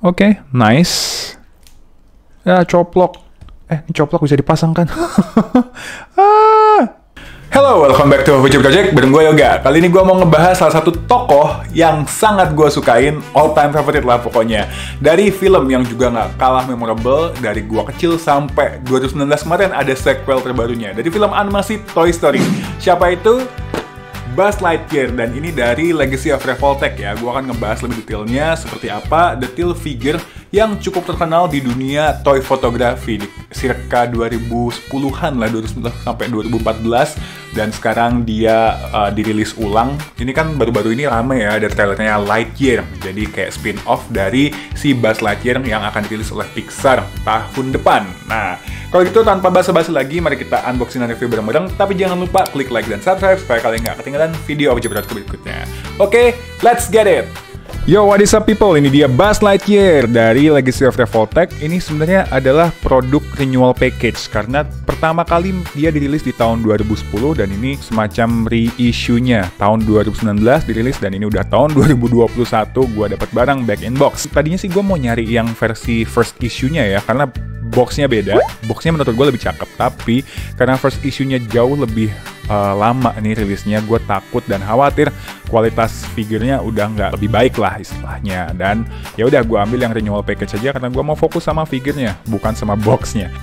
Oke, nice. Ya, coplok. Ini coplok bisa dipasang kan? Hello, welcome back to Future Project, bareng gue Yoga. Kali ini gue mau ngebahas salah satu tokoh yang sangat gue sukain, all time favorite lah pokoknya. Dari film yang juga nggak kalah memorable, dari gue kecil sampai 2019 kemarin ada sequel terbarunya. Dari film animasi Toy Story. Siapa itu? Buzz Lightyear, dan ini dari Legacy of Revoltech ya. Gue akan ngebahas lebih detailnya seperti apa detail figure yang cukup terkenal di dunia toy fotografi di circa 2010-an lah, 2010 sampai 2014, dan sekarang dia dirilis ulang. Ini kan baru-baru ini rame ya, ada trailernya Lightyear, jadi kayak spin-off dari si Buzz Lightyear yang akan dirilis oleh Pixar tahun depan. Nah, kalau gitu tanpa basa-basi lagi, mari kita unboxing dan review bareng-bareng. Tapi jangan lupa klik like dan subscribe supaya kalian nggak ketinggalan video objek berikutnya. Oke, let's get it! Yo, what is up people? Ini dia Buzz Lightyear dari Legacy of Revoltech. Ini sebenarnya adalah produk renewal package karena pertama kali dia dirilis di tahun 2010 dan ini semacam reissue-nya. Tahun 2019 dirilis dan ini udah tahun 2021 gua dapat barang back in box. Tadinya sih gua mau nyari yang versi first issue-nya ya, karena boxnya beda. Boxnya menurut gue lebih cakep, tapi karena first issue-nya jauh lebih lama nih rilisnya, gue takut dan khawatir kualitas figurnya udah nggak lebih baik lah istilahnya. Dan ya udah gue ambil yang renewal package aja karena gue mau fokus sama figurnya, bukan sama boxnya.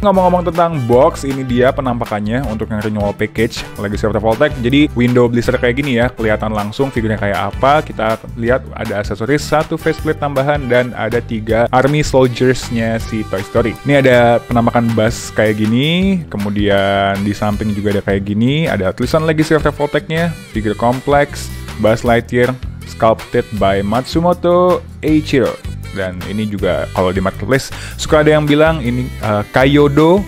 Ngomong-ngomong tentang box, ini dia penampakannya untuk yang renewal package Legacy of Revoltech. Jadi window blister kayak gini ya, kelihatan langsung figurnya kayak apa. Kita lihat ada aksesoris, 1 faceplate tambahan, dan ada 3 army soldiers-nya si Toy Story. Ini ada penampakan Buzz kayak gini, kemudian di samping juga ada kayak gini, ada tulisan Legacy of Revoltech-nya, figure kompleks, Buzz Lightyear, sculpted by Matsumoto Eiichiro. Dan ini juga kalau di marketplace suka ada yang bilang ini Kaiyodo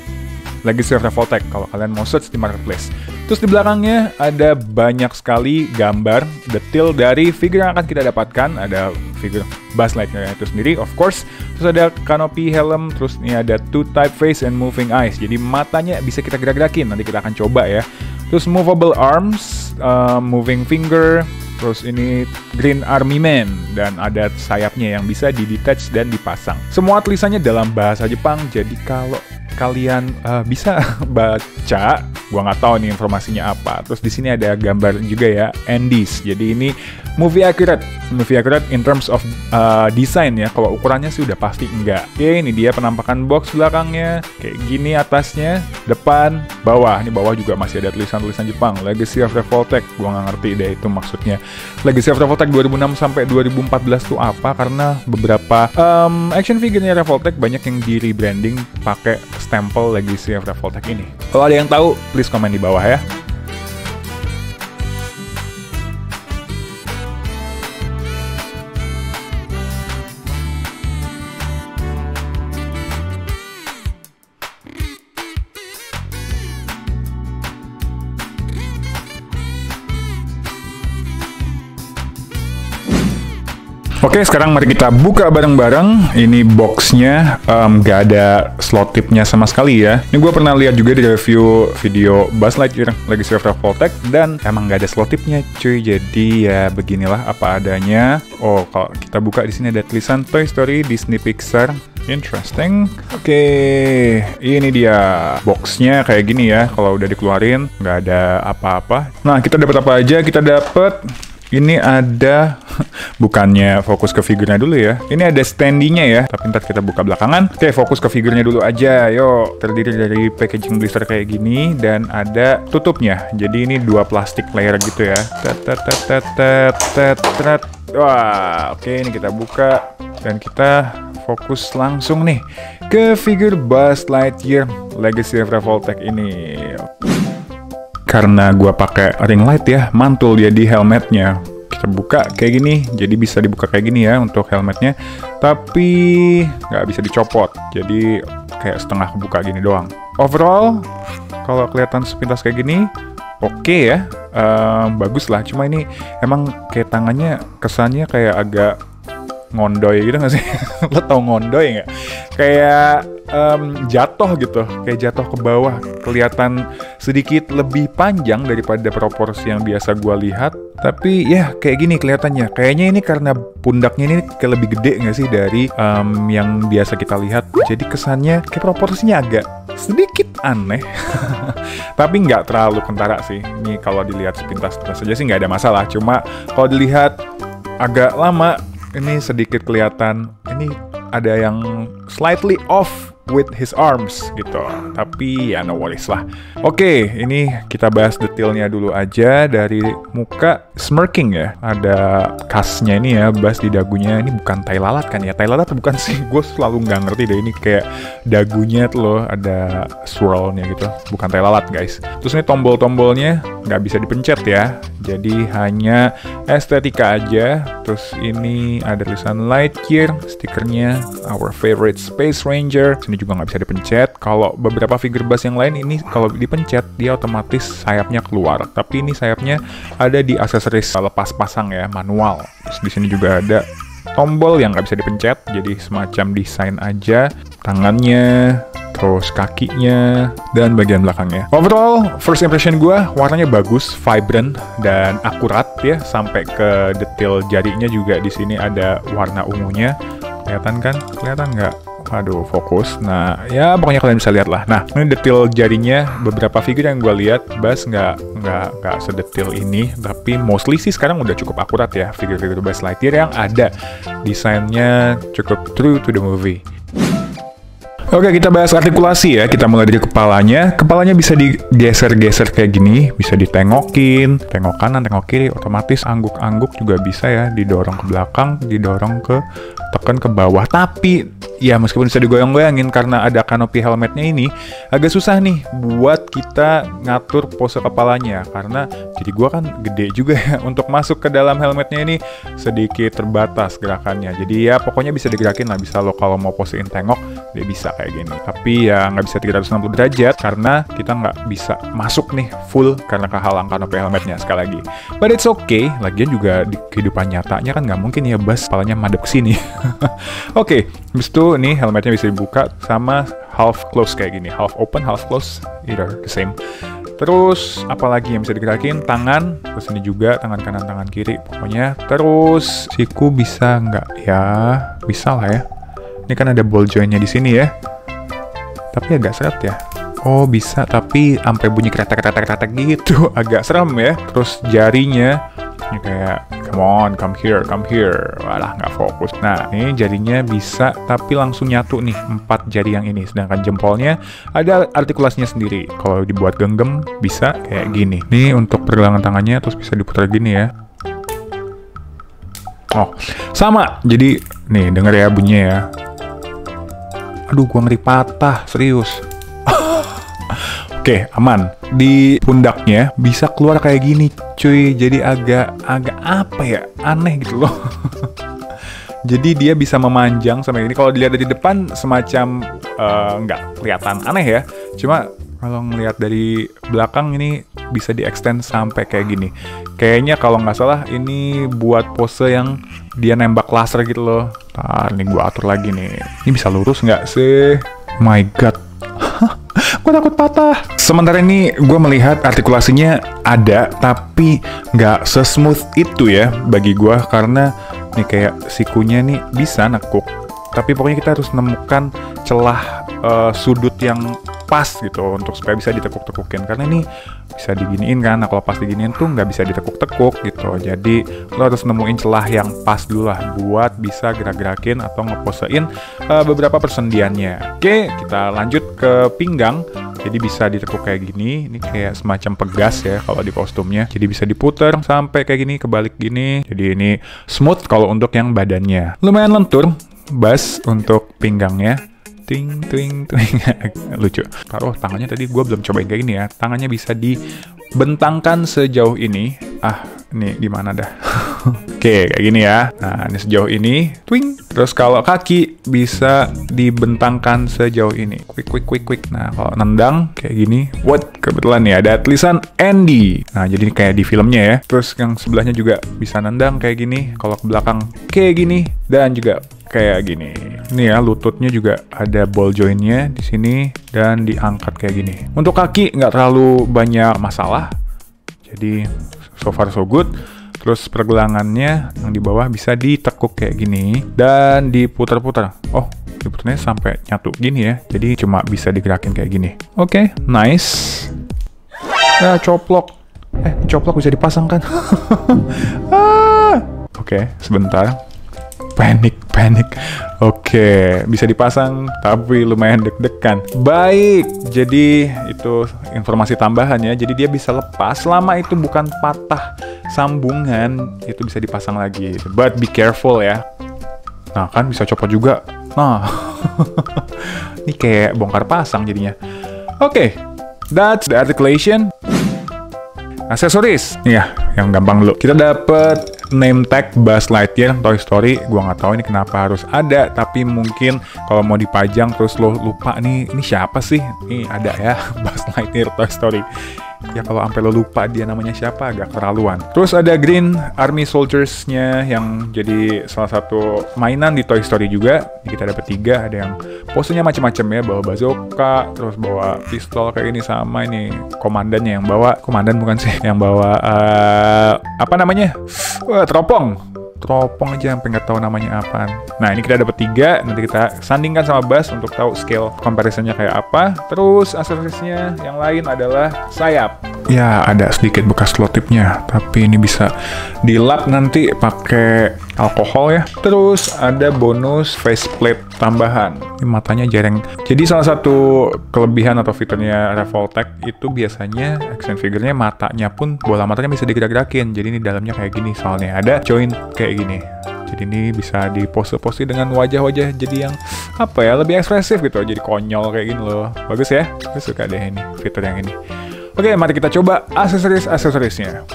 Legacy of Revoltech kalau kalian mau search di marketplace. Terus di belakangnya ada banyak sekali gambar detail dari figure yang akan kita dapatkan. Ada figure Buzz Lightyear itu sendiri, of course. Terus ada canopy helm, terus ini ada 2 type face and moving eyes. Jadi matanya bisa kita gerak-gerakin, nanti kita akan coba ya. Terus movable arms, moving finger. Terus ini Green Army Man, dan ada sayapnya yang bisa di-detach dan dipasang. Semua tulisannya dalam bahasa Jepang, jadi kalau kalian bisa baca, gua nggak tahu nih informasinya apa. Terus di sini ada gambar juga ya, Andes. Jadi ini movie accurate in terms of design ya. Kalau ukurannya sih udah pasti enggak. Oke, ini dia penampakan box belakangnya, kayak gini atasnya, depan, bawah. Ini bawah juga masih ada tulisan-tulisan Jepang, Legacy of Revoltech. Gua nggak ngerti deh itu maksudnya. Legacy of Revoltech 2006 sampai 2014 tuh apa? Karena beberapa action figure-nya Revoltech banyak yang di rebranding pakai stempel Legacy of Revoltech ini. Kalau ada yang tahu, please komen di bawah ya. Oke, sekarang mari kita buka bareng-bareng. Ini boxnya nggak ada slot tipnya sama sekali ya. Ini gue pernah lihat juga di review video Buzz Lightyear Legacy of Revoltech, dan emang nggak ada slot tipnya cuy. Jadi ya beginilah apa adanya. Oh, kalau kita buka di sini ada tulisan Toy Story Disney Pixar. Interesting. Oke, ini dia boxnya kayak gini ya. Kalau udah dikeluarin nggak ada apa-apa. Nah, kita dapat apa aja? Kita dapat ini ada, bukannya fokus ke figurnya dulu ya. Ini ada standinya ya, tapi ntar kita buka belakangan. Oke, fokus ke figurnya dulu aja. Yo, terdiri dari packaging blister kayak gini dan ada tutupnya. Jadi ini 2 plastik layer gitu ya. Wah, oke, ini kita buka dan kita fokus langsung nih ke figur Buzz Lightyear Legacy of Revoltech ini. Karena gua pakai ring light ya, mantul dia di helmetnya. Kita buka kayak gini, jadi bisa dibuka kayak gini ya untuk helmetnya, tapi nggak bisa dicopot, jadi kayak setengah kebuka gini doang. Overall, kalau kelihatan sepintas kayak gini, oke ya, bagus lah. Cuma ini emang kayak tangannya kesannya kayak agak ngondoy gitu nggak sih? Lo tau ngondoy nggak? Kayak jatuh gitu, kayak jatuh ke bawah, kelihatan sedikit lebih panjang daripada proporsi yang biasa gue lihat. Tapi ya kayak gini kelihatannya. Kayaknya ini karena pundaknya ini kayak lebih gede nggak sih dari yang biasa kita lihat. Jadi kesannya kayak proporsinya agak sedikit aneh. Tapi nggak terlalu kentara sih. Ini kalau dilihat sepintas-pintas saja sih nggak ada masalah. Cuma kalau dilihat agak lama, ini sedikit kelihatan. Ini ada yang slightly off with his arms gitu. Tapi ya no worries lah. Oke, ini kita bahas detailnya dulu aja. Dari muka smirking ya. Ada khasnya ini ya, bahas di dagunya. Ini bukan tai lalat kan ya? Tai lalat bukan sih. Gue selalu nggak ngerti deh. Ini kayak dagunya tuh loh, ada swirlnya gitu. Bukan tai lalat guys. Terus ini tombol-tombolnya nggak bisa dipencet ya. Jadi hanya estetika aja. Terus ini ada tulisan Lightyear, stikernya Our Favorite Space Ranger. Sini juga nggak bisa dipencet. Kalau beberapa figure bass yang lain ini kalau dipencet dia otomatis sayapnya keluar. Tapi ini sayapnya ada di aksesoris lepas pasang ya, manual. Terus di sini juga ada tombol yang nggak bisa dipencet. Jadi semacam desain aja. Tangannya, terus kakinya, dan bagian belakangnya. Overall, first impression gue, warnanya bagus, vibrant, dan akurat ya, sampai ke detail jarinya juga di sini ada warna ungunya. Kelihatan kan? Kelihatan nggak? Aduh, fokus. Nah, ya pokoknya kalian bisa lihat lah. Nah, ini detail jarinya, beberapa figure yang gue lihat, Bass nggak sedetail ini, tapi mostly sih sekarang udah cukup akurat ya, figure-figure Buzz Lightyear yang ada. Desainnya cukup true to the movie. Oke, kita bahas artikulasi ya. Kita mulai dari kepalanya. Kepalanya bisa digeser-geser kayak gini, bisa ditengokin, tengok kanan, tengok kiri, otomatis angguk-angguk juga bisa ya, didorong ke belakang, didorong ke tekan ke bawah. Tapi ya meskipun bisa digoyang-goyangin karena ada kanopi helmetnya ini, agak susah nih buat kita ngatur pose kepalanya karena jadi gua kan gede juga ya, untuk masuk ke dalam helmetnya ini sedikit terbatas gerakannya. Jadi ya pokoknya bisa digerakin lah, bisa lo kalau mau posein tengok dia bisa kayak gini. Tapi ya nggak bisa 360 derajat karena kita nggak bisa masuk nih full karena kehalang kanopi helmetnya sekali lagi. But it's okay, lagian juga di kehidupan nyatanya kan nggak mungkin ya Buzz kepalanya madep ke sini. Oke, habis itu nih helmetnya bisa dibuka sama half close kayak gini, half open, half close, either the same. Terus apalagi yang bisa digerakin? Tangan, terus ini juga tangan kanan, tangan kiri, pokoknya. Terus siku bisa nggak ya? Bisa lah ya. Ini kan ada ball jointnya di sini ya. Tapi agak seret ya. Oh bisa, tapi sampai bunyi kretek-kretek gitu, agak serem ya. Terus jarinya ini kayak come on, come here. Walah, nggak fokus. Nah, ini jarinya bisa, tapi langsung nyatu nih, 4 jari yang ini. Sedangkan jempolnya ada artikulasinya sendiri. Kalau dibuat genggam, bisa kayak gini. Ini untuk pergelangan tangannya, terus bisa diputar gini ya. Oh, sama. Jadi, nih, denger ya bunyinya ya. Aduh, gua ngeri patah, serius. Oke, aman. Di pundaknya bisa keluar kayak gini, cuy. Jadi agak apa ya? Aneh gitu loh. Jadi dia bisa memanjang sampai ini. Kalau dilihat dari depan semacam nggak kelihatan aneh ya. Cuma kalau ngelihat dari belakang ini bisa di-extend sampai kayak gini. Kayaknya kalau nggak salah ini buat pose yang dia nembak laser gitu loh. Ntar nih gue atur lagi nih. Ini bisa lurus nggak sih? My God. Gue takut patah. Sementara ini gue melihat artikulasinya ada, tapi nggak sesmooth itu ya bagi gue. Karena nih kayak sikunya nih bisa nekuk. Tapi pokoknya kita harus nemukan celah sudut yang pas gitu untuk supaya bisa ditekuk-tekukin. Karena ini bisa diginiin kan, nah kalau pas diginiin tuh nggak bisa ditekuk-tekuk gitu. Jadi lo harus nemuin celah yang pas dulu lah buat bisa gerak-gerakin atau ngeposein beberapa persendiannya. Oke, kita lanjut ke pinggang. Jadi bisa ditekuk kayak gini. Ini kayak semacam pegas ya kalau di kostumnya. Jadi bisa diputer sampai kayak gini, kebalik gini. Jadi ini smooth kalau untuk yang badannya. Lumayan lentur, Buzz untuk pinggangnya. Ting. Lucu. Taruh tangannya tadi gue belum cobain kayak gini ya. Tangannya bisa dibentangkan sejauh ini. Ini gimana dah? Oke, kayak gini ya. Nah, ini sejauh ini. Twing. Terus kalau kaki bisa dibentangkan sejauh ini. Quick. Nah, kalau nendang kayak gini. What? Kebetulan nih ada tulisan Andy. Nah, jadi kayak di filmnya ya. Terus yang sebelahnya juga bisa nendang kayak gini. Kalau ke belakang kayak gini. Dan juga kayak gini. Ini ya, lututnya juga ada ball jointnya di sini dan diangkat kayak gini. Untuk kaki nggak terlalu banyak masalah, jadi so far so good. Terus pergelangannya yang di bawah bisa ditekuk kayak gini dan diputar-putar. Oh, diputarnya sampai nyatu gini ya. Jadi cuma bisa digerakin kayak gini. Oke, nice. Nah, coplok. Coplok bisa dipasang kan? Oke, sebentar. Panik. Oke, bisa dipasang tapi lumayan deg-degan. Baik, jadi itu informasi tambahan ya. Jadi dia bisa lepas selama itu bukan patah sambungan, itu bisa dipasang lagi. But be careful ya. Nah, kan bisa copot juga. Nah, ini kayak bongkar pasang jadinya. Oke, that's the articulation. Aksesoris, nih ya, yang gampang dulu. Kita dapet name tag Buzz Lightyear Toy Story. Gua nggak tahu ini kenapa harus ada, tapi mungkin kalau mau dipajang terus lo lupa nih, ini siapa sih? Ini ada ya, Buzz Lightyear Toy Story. Ya kalau sampai lo lupa dia namanya siapa agak keterlaluan. Terus ada Green Army Soldiers-nya yang jadi salah satu mainan di Toy Story juga. Kita dapat 3, ada yang posenya macam-macam ya, bawa bazooka, terus bawa pistol kayak ini, sama ini komandannya yang bawa, komandan bukan sih, yang bawa apa namanya? Teropong aja sampai nggak tahu namanya apaan. Nah, ini kita dapat 3, nanti kita sandingkan sama Buzz untuk tahu scale comparisonnya kayak apa. Terus aksesorisnya yang lain adalah sayap. Ya, ada sedikit bekas selotipnya, tapi ini bisa dilap nanti pakai alkohol ya. Terus ada bonus faceplate tambahan. Ini matanya jarang. Jadi salah satu kelebihan atau fiturnya Revoltech itu biasanya action figure-nya matanya pun bola matanya bisa digerak-gerakin. Jadi ini dalamnya kayak gini soalnya. Ada joint kayak gini. Jadi ini bisa dipose-pose dengan wajah-wajah jadi yang apa ya, lebih ekspresif gitu. Jadi konyol kayak gini loh. Bagus ya? Gue suka deh ini, fitur yang ini. Oke, mari kita coba aksesorisnya.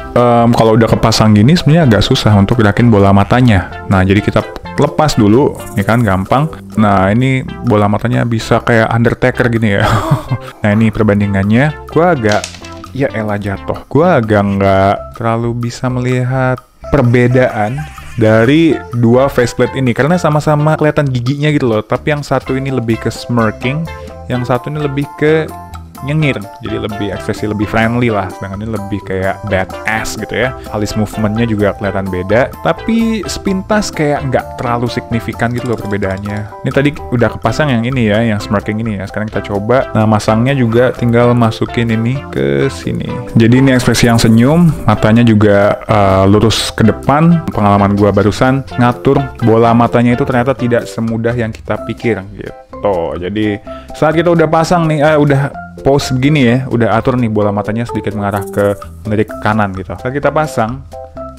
Kalau udah kepasang gini sebenarnya agak susah untuk gerakin bola matanya. Nah, jadi kita lepas dulu, ini kan gampang. Nah, ini bola matanya bisa kayak Undertaker gini ya. Nah, ini perbandingannya. Gua agak, ya elah jatuh. Gua agak nggak terlalu bisa melihat perbedaan dari dua faceplate ini karena sama-sama kelihatan giginya gitu loh. Tapi yang satu ini lebih ke smirking, yang satu ini lebih ke nyengir, jadi lebih ekspresi, lebih friendly lah, sedangkan ini lebih kayak badass gitu ya. Alis movementnya juga kelihatan beda, tapi sepintas kayak nggak terlalu signifikan gitu loh perbedaannya. Ini tadi udah kepasang yang ini ya, yang smirking ini ya. Sekarang kita coba. Nah, masangnya juga tinggal masukin ini ke sini. Jadi ini ekspresi yang senyum, matanya juga lurus ke depan. Pengalaman gua barusan ngatur bola matanya itu ternyata tidak semudah yang kita pikir gitu. Jadi saat kita udah pasang nih, udah pose begini ya, udah atur nih bola matanya sedikit mengarah ke melirik kanan gitu. Saat kita pasang,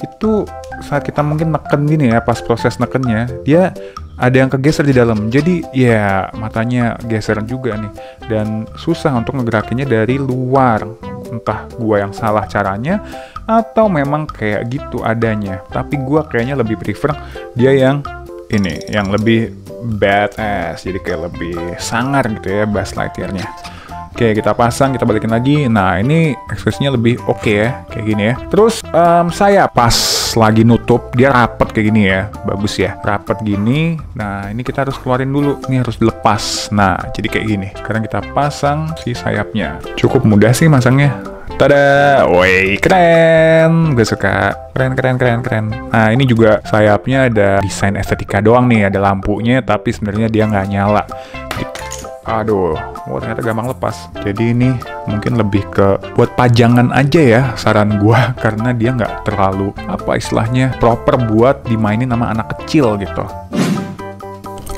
itu saat kita mungkin neken gini ya, pas proses nekennya, dia ada yang kegeser di dalam. Jadi ya matanya geser juga nih. Dan susah untuk ngegerakinnya dari luar. Entah gua yang salah caranya, atau memang kayak gitu adanya. Tapi gua kayaknya lebih prefer dia yang ini, yang lebih badass, jadi kayak lebih sangar gitu ya Buzz Lightyear-nya. Oke, kita pasang, kita balikin lagi. Nah, ini ekspresinya lebih oke ya, kayak gini ya. Terus sayap pas lagi nutup, dia rapet kayak gini ya. Bagus ya, rapet gini. Nah, ini kita harus keluarin dulu. Ini harus dilepas. Nah, jadi kayak gini. Sekarang kita pasang si sayapnya. Cukup mudah sih masangnya. Tada! Woi, keren! Gue suka. Keren. Nah, ini juga sayapnya ada desain estetika doang nih. Ada lampunya, tapi sebenarnya dia nggak nyala. Aduh, ternyata gampang lepas. Jadi ini mungkin lebih ke buat pajangan aja ya, saran gua, karena dia nggak terlalu, apa istilahnya, proper buat dimainin sama anak kecil gitu.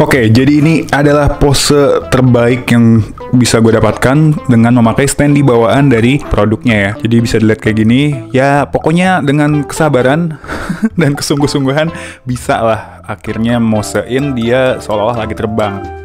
Oke, jadi ini adalah pose terbaik yang bisa gue dapatkan dengan memakai standee bawaan dari produknya ya. Jadi bisa dilihat kayak gini, ya pokoknya dengan kesabaran dan kesungguh-sungguhan bisa lah akhirnya mosein dia seolah-olah lagi terbang.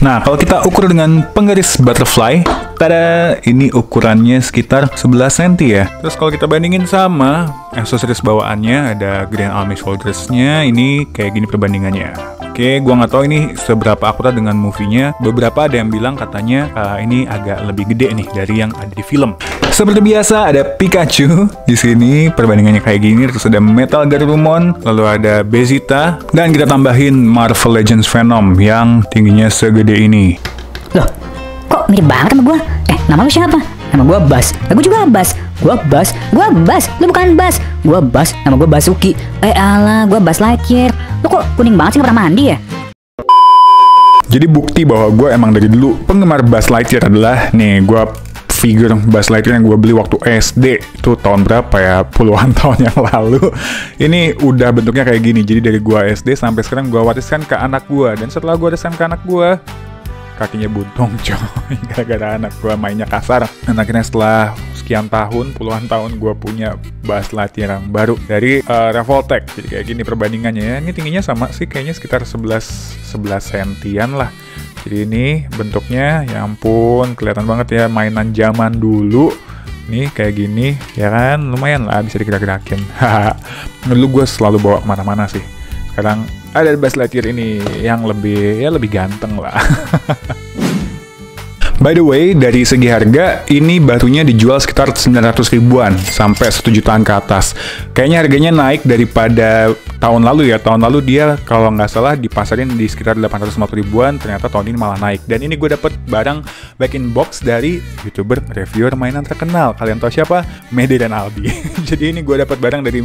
Nah, kalau kita ukur dengan penggaris butterfly, tada, ini ukurannya sekitar 11 cm ya. Terus kalau kita bandingin sama aksesoris bawaannya, ada Grand Army Shoulders-nya, ini kayak gini perbandingannya. Oke, gua nggak tahu ini seberapa akurat dengan movie-nya. Beberapa ada yang bilang katanya ini agak lebih gede nih dari yang ada di film. Seperti biasa ada Pikachu di sini, perbandingannya kayak gini. Terus ada Metal Garurumon, lalu ada Bezita, dan kita tambahin Marvel Legends Venom yang tingginya segede ini. Loh, kok mirip banget sama gua? Nama lu siapa? Nama gua Bas. Gua juga Bas. Gua Bas. Lu bukan Bas. Gua Bas. Nama gua Basuki. Alah, gua Bas Lightyear. Lu kok kuning banget sih, nggak pernah mandi ya? Jadi bukti bahwa gue emang dari dulu penggemar Buzz Lightyear adalah nih, gue figure Buzz Lightyear yang gue beli waktu SD. Itu tahun berapa ya? Puluhan tahun yang lalu. Ini udah bentuknya kayak gini. Jadi dari gue SD sampai sekarang gue wariskan ke anak gue. Dan setelah gue wariskan ke anak gue, kakinya buntung coy, gara-gara anak gue mainnya kasar. Dan akhirnya setelah sekian tahun, puluhan tahun, gue punya Buzz Lightyear yang baru dari Revoltech. Jadi kayak gini perbandingannya ya. Ini tingginya sama sih, kayaknya sekitar 11 sentian lah. Jadi ini bentuknya, ya ampun, kelihatan banget ya mainan zaman dulu. Nih kayak gini, ya kan, lumayan lah bisa digerak-gerakin. Dulu gue selalu bawa kemana-mana sih. Sekarang ada Buzz Lightyear ini yang lebih ganteng lah. By the way, dari segi harga, ini batunya dijual sekitar 900 ribuan sampai 1 jutaan ke atas. Kayaknya harganya naik daripada tahun lalu ya. Tahun lalu dia kalau nggak salah dipasarin di sekitar 850 ribuan, ternyata tahun ini malah naik. Dan ini gue dapet barang back in box dari YouTuber reviewer mainan terkenal. Kalian tahu siapa? Mede dan Aldi. Jadi ini gue dapet barang dari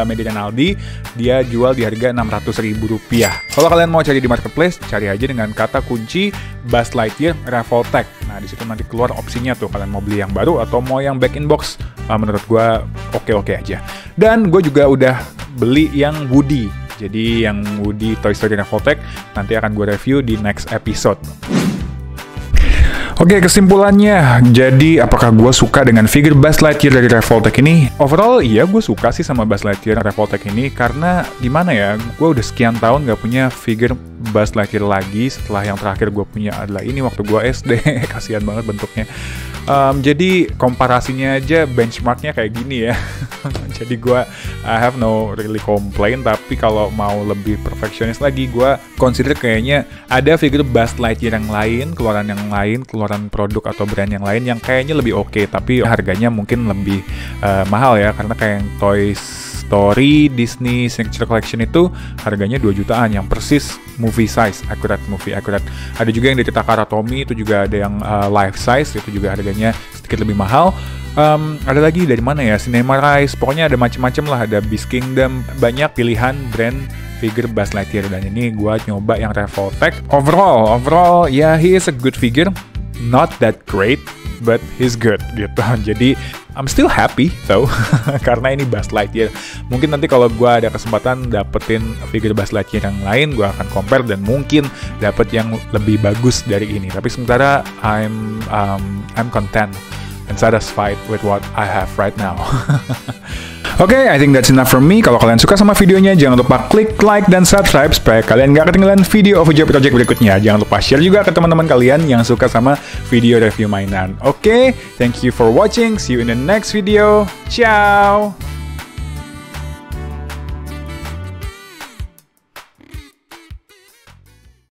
Mede dan Aldi, dia jual di harga 600 ribu rupiah. Kalau kalian mau cari di marketplace, cari aja dengan kata kunci Buzz Lightyear Revoltech. Nah, di situ nanti keluar opsinya tuh, kalian mau beli yang baru atau mau yang back in box. Menurut gue oke-oke aja. Dan gue juga udah beli yang Woody. Jadi yang Woody Toy Story Revoltech nanti akan gue review di next episode. Oke, kesimpulannya, jadi apakah gue suka dengan figure Buzz Lightyear dari Revoltech ini? Overall, iya gue suka sih sama Buzz Lightyear Revoltech ini, karena gimana ya, gue udah sekian tahun gak punya figure Buzz Lightyear lagi. Setelah yang terakhir gue punya adalah ini waktu gue SD. Kasihan banget bentuknya. Jadi komparasinya aja, benchmarknya kayak gini ya. Jadi gue I have no really complain. Tapi kalau mau lebih perfectionist lagi, gue consider kayaknya ada figure Buzz Lightyear yang lain, keluaran produk atau brand yang lain yang kayaknya lebih oke, tapi harganya mungkin lebih mahal ya, karena kayak yang Toy Story Disney Signature Collection itu harganya 2 jutaan yang persis movie size, akurat. Ada juga yang dari Takara Tomy, itu juga ada yang life size, itu juga harganya sedikit lebih mahal. Ada lagi dari mana ya, Cinema Rise, pokoknya ada macam-macam lah, ada Beast Kingdom, banyak pilihan brand figure Buzz Lightyear. Dan ini gue nyoba yang Revoltech. Overall ya, he is a good figure, not that great, but he's good gitu. Jadi I'm still happy though, karena ini Buzz Lightyear. Mungkin nanti kalau gue ada kesempatan dapetin figure Buzz Lightyear yang lain, gue akan compare dan mungkin dapet yang lebih bagus dari ini. Tapi sementara I'm content and satisfied with what I have right now. Oke, I think that's enough from me. Kalau kalian suka sama videonya, jangan lupa klik like dan subscribe supaya kalian gak ketinggalan video OVJ Project berikutnya. Jangan lupa share juga ke teman-teman kalian yang suka sama video review mainan. Oke, thank you for watching. See you in the next video. Ciao!